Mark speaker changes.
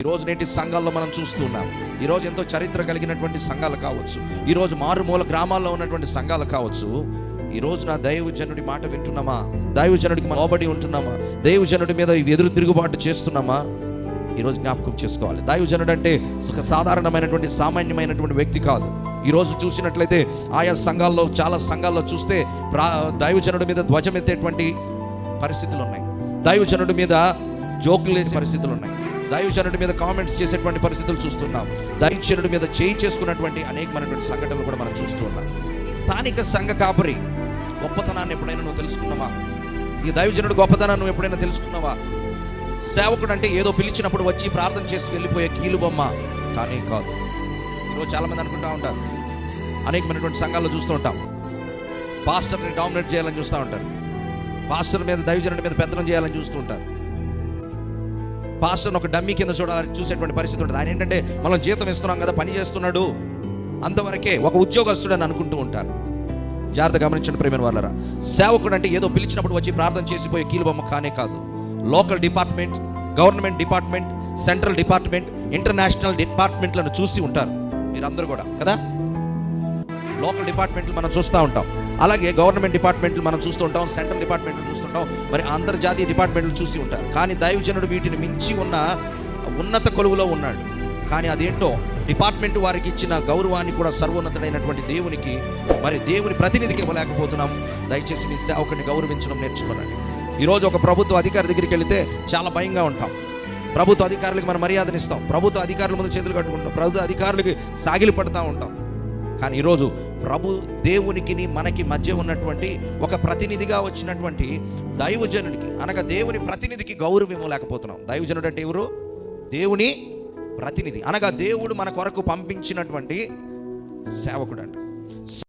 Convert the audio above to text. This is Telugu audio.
Speaker 1: ఈరోజు నేటి సంఘాల్లో మనం చూస్తున్నాం. ఈరోజు ఎంతో చరిత్ర కలిగినటువంటి సంఘాలు కావచ్చు, ఈరోజు మారుమూల గ్రామాల్లో ఉన్నటువంటి సంఘాలు కావచ్చు. ఈరోజు నా దైవజనుడి మాట వింటున్నామా? దైవజనుడికి లోబడి ఉంటున్నామా? దైవజనుడి మీద ఎదురు తిరుగుబాటు చేస్తున్నామా? ఈరోజు జ్ఞాపకం చేసుకోవాలి. దైవజనుడు అంటే ఒక సాధారణమైనటువంటి సామాన్యమైనటువంటి వ్యక్తి కాదు. ఈరోజు చూసినట్లయితే ఆయా సంఘాల్లో, చాలా సంఘాల్లో చూస్తే దైవజనుడి మీద ధ్వజమెత్తేటువంటి పరిస్థితులు ఉన్నాయి, దైవజనుడి మీద జోకులు వేసే పరిస్థితులు ఉన్నాయి, దైవజనుడి మీద కామెంట్స్ చేసేటువంటి పరిస్థితులు చూస్తున్నాం. దైవజనుడి మీద చేయి చేసుకున్నటువంటి అనేకమైనటువంటి సంఘటనలు కూడా మనం చూస్తూ ఉన్నాం. ఈ స్థానిక సంఘ కాపరి గొప్పతనాన్ని ఎప్పుడైనా నువ్వు తెలుసుకున్నావా? ఈ దైవజనుడి గొప్పతనాన్ని నువ్వు ఎప్పుడైనా తెలుసుకున్నావా? సేవకుడు అంటే ఏదో పిలిచినప్పుడు వచ్చి ప్రార్థన చేసి వెళ్ళిపోయే కీలుబొమ్మ కానీ కాదు. ఈరోజు చాలామంది అనుకుంటూ ఉంటారు, అనేకమైనటువంటి సంఘాల్లో చూస్తూ ఉంటాం, పాస్టర్ని డామినేట్ చేయాలని చూస్తూ ఉంటారు, పాస్టర్ మీద, దైవజనుడి మీద పెత్తనం చేయాలని చూస్తూ ఉంటారు, పాస్టర్ని ఒక డమ్మీ కింద చూసేటువంటి పరిస్థితి ఉంటుంది. ఆయన ఏంటంటే మనం జీతం ఇస్తున్నాం కదా, పని చేస్తున్నాడు, అంతవరకే ఒక ఉద్యోగస్తుడు అని అనుకుంటూ ఉంటారు. జాగ్రత్త గమనించండి ప్రియమైన వాళ్ళరా, సేవకుడు అంటే ఏదో పిలిచినప్పుడు వచ్చి ప్రార్థన చేసిపోయే కీలుబొమ్మ కానే కాదు. Local department, government department, central department, international డిపార్ట్మెంట్లను చూసి ఉంటారు మీరందరూ కూడా కదా. లోకల్ డిపార్ట్మెంట్లు మనం చూస్తూ ఉంటాం, అలాగే గవర్నమెంట్ డిపార్ట్మెంట్లు మనం చూస్తూ ఉంటాం, సెంట్రల్ డిపార్ట్మెంట్లు చూస్తుంటాం, మరి అంతర్జాతీయ డిపార్ట్మెంట్లు చూసి ఉంటారు. కానీ దైవజనుడు వీటిని మించి ఉన్న ఉన్నత కొలువులో ఉన్నాడు. కానీ అదేంటో డిపార్ట్మెంట్ వారికి ఇచ్చిన గౌరవాన్ని కూడా సర్వోన్నతుడైనటువంటి దేవునికి, మరి దేవుని ప్రతినిధికి ఇవ్వలేకపోతున్నాం. దయచేసి మీ సేవకుని గౌరవించడం నేర్చుకోరండి. ఈరోజు ఒక ప్రభుత్వ అధికారి దగ్గరికి వెళితే చాలా భయంగా ఉంటాం. ప్రభుత్వ అధికారులకు మనం మర్యాదనిస్తాం, ప్రభుత్వ అధికారుల ముందు చేతులు కట్టుకుంటాం, ప్రభుత్వ అధికారులకి సాగిలి పడుతూ ఉంటాం. కానీ ఈరోజు ప్రభు దేవునికి మనకి మధ్య ఉన్నటువంటి ఒక ప్రతినిధిగా వచ్చినటువంటి దైవజనుడికి, అనగా దేవుని ప్రతినిధికి గౌరవం ఇవ్వలేకపోతున్నాం. దైవజనుడు అంటే ఎవరు? దేవుని ప్రతినిధి, అనగా దేవుడు మన కొరకు పంపించినటువంటి సేవకుడు అంట.